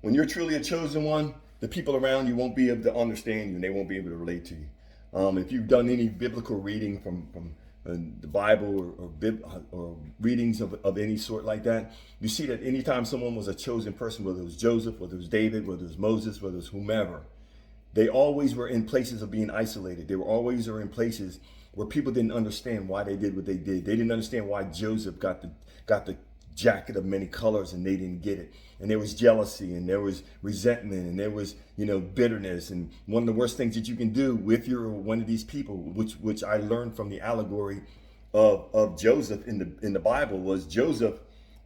When you're truly a chosen one, the people around you won't be able to understand you and they won't be able to relate to you. If you've done any biblical reading from the Bible or readings of any sort like that, you see that anytime someone was a chosen person, whether it was Joseph, whether it was David, whether it was Moses, whether it was whomever, they always were in places of being isolated. They were always in places where people didn't understand why they did what they did. They didn't understand why Joseph got the jacket of many colors and they didn't get it. And there was jealousy and there was resentment and there was, bitterness. And one of the worst things that you can do if you're one of these people, which I learned from the allegory of Joseph in the Bible, was Joseph,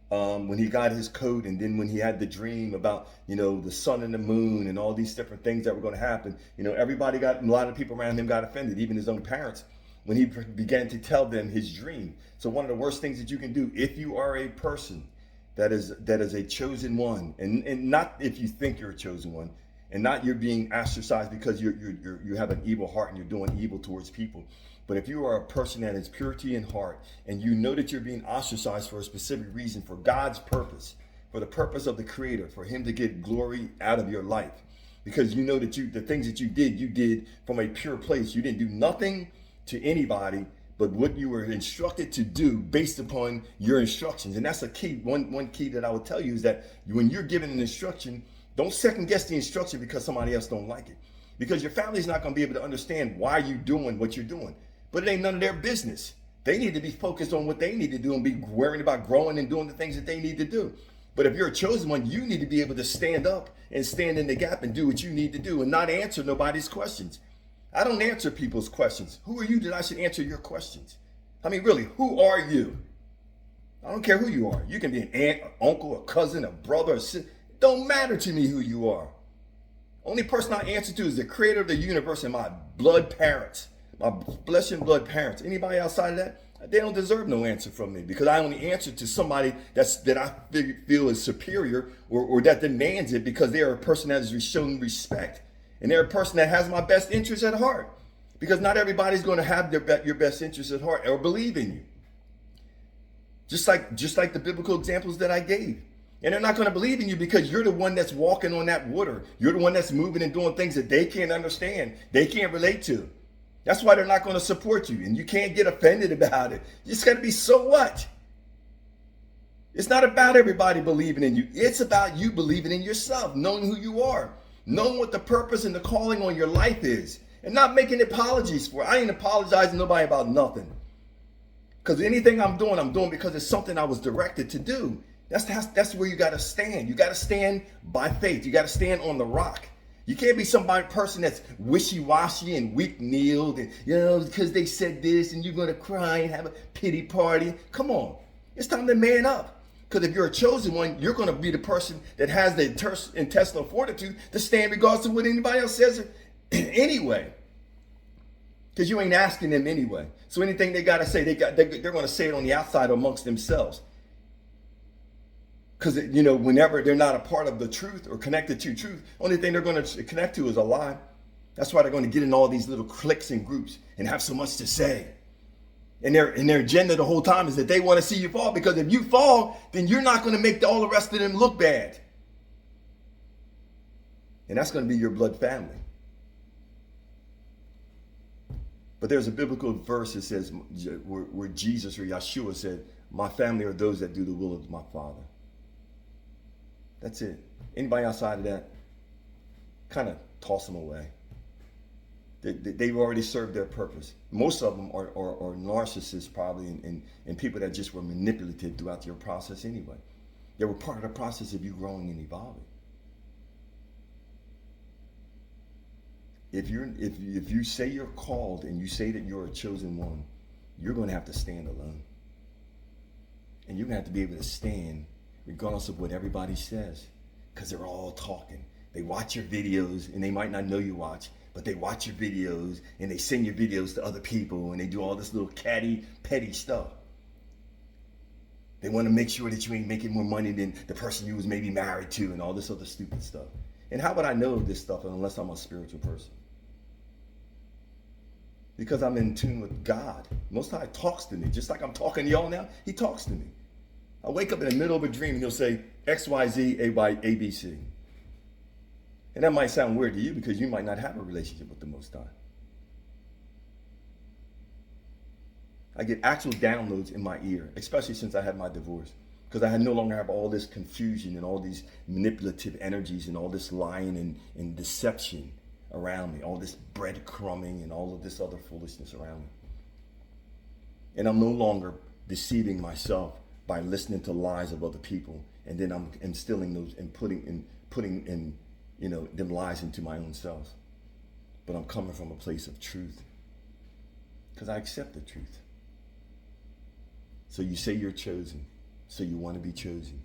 when he got his coat and then when he had the dream about, the sun and the moon and all these different things that were going to happen, a lot of people around him got offended, even his own parents, when he began to tell them his dream. So one of the worst things that you can do if you are a person that is a chosen one, and not if you think you're a chosen one, and not you're being ostracized because you have an evil heart and you're doing evil towards people. But if you are a person that has purity in heart and you know that you're being ostracized for a specific reason, for God's purpose, for the purpose of the Creator, for Him to get glory out of your life, because you know that the things that you did from a pure place. You didn't do nothing to anybody but what you were instructed to do based upon your instructions. And that's a key. One key that I would tell you is that when you're given an instruction, don't second guess the instruction because somebody else don't like it. Because your family's not going to be able to understand why you're doing what you're doing. But it ain't none of their business. They need to be focused on what they need to do and be worrying about growing and doing the things that they need to do. But if you're a chosen one, you need to be able to stand up and stand in the gap and do what you need to do and not answer nobody's questions. I don't answer people's questions. Who are you that I should answer your questions? I mean, really, who are you? I don't care who you are. You can be an aunt, an uncle, a cousin, a brother, a sister. It don't matter to me who you are. Only person I answer to is the Creator of the universe and my blood parents, my flesh and blood parents. Anybody outside of that, they don't deserve no answer from me because I only answer to somebody that I feel is superior or that demands it because they are a person that is shown respect. And they're a person that has my best interest at heart. Because not everybody's going to have your best interest at heart or believe in you. Just like the biblical examples that I gave. And they're not going to believe in you because you're the one that's walking on that water. You're the one that's moving and doing things that they can't understand. They can't relate to. That's why they're not going to support you. And you can't get offended about it. You just got to be, so what? It's not about everybody believing in you. It's about you believing in yourself, knowing who you are. Knowing what the purpose and the calling on your life is and not making apologies for it. I ain't apologizing to nobody about nothing. Because anything I'm doing because it's something I was directed to do. That's where you got to stand. You got to stand by faith. You got to stand on the rock. You can't be person that's wishy-washy and weak-kneeled and, because they said this and you're going to cry and have a pity party. Come on. It's time to man up. Because if you're a chosen one, you're going to be the person that has the intestinal fortitude to stand regardless of what anybody else says anyway. Because you ain't asking them anyway. So anything they got to say, they're going to say it on the outside amongst themselves. Because, whenever they're not a part of the truth or connected to truth, only thing they're going to connect to is a lie. That's why they're going to get in all these little cliques and groups and have so much to say. And their agenda the whole time is that they want to see you fall, because if you fall, then you're not going to make all the rest of them look bad. And that's going to be your blood family. But there's a biblical verse that says, where Jesus or Yeshua said, my family are those that do the will of my Father. That's it. Anybody outside of that, kind of toss them away. They've already served their purpose. Most of them are narcissists probably and people that just were manipulative throughout your process anyway. They were part of the process of you growing and evolving. If you say you're called and you say that you're a chosen one, you're going to have to stand alone. And you're going to have to be able to stand regardless of what everybody says, because they're all talking. They watch your videos and they might not know you watch, but they watch your videos and they send your videos to other people and they do all this little petty stuff. They want to make sure that you ain't making more money than the person you was maybe married to and all this other stupid stuff. And how would I know this stuff unless I'm a spiritual person? Because I'm in tune with God. Most High talks to me. Just like I'm talking to y'all now, He talks to me. I wake up in the middle of a dream and He'll say X, Y, Z, A, Y, A, B, C. And that might sound weird to you because you might not have a relationship with the Most High. I get actual downloads in my ear, especially since I had my divorce. Because I no longer have all this confusion and all these manipulative energies and all this lying and deception around me, all this breadcrumbing and all of this other foolishness around me. And I'm no longer deceiving myself by listening to lies of other people, and then I'm instilling those and putting in them lies into my own self. But I'm coming from a place of truth because I accept the truth. So you say you're chosen, so you want to be chosen.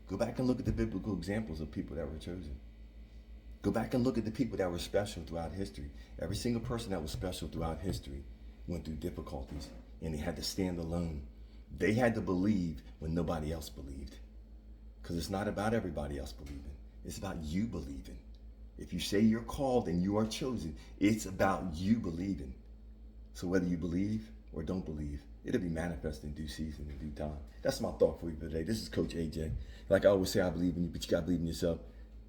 Go back and look at the biblical examples of people that were chosen. Go back and look at the people that were special throughout history. Every single person that was special throughout history went through difficulties, and they had to stand alone. They had to believe when nobody else believed. Because it's not about everybody else believing. It's about you believing. If you say you're called and you are chosen, it's about you believing. So whether you believe or don't believe, it'll be manifest in due season, in due time. That's my thought for you today. This is Coach AJ. Like I always say, I believe in you, but you got to believe in yourself.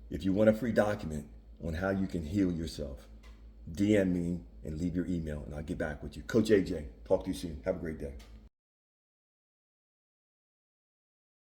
If you want a free document on how you can heal yourself, DM me and leave your email, and I'll get back with you. Coach AJ, talk to you soon. Have a great day.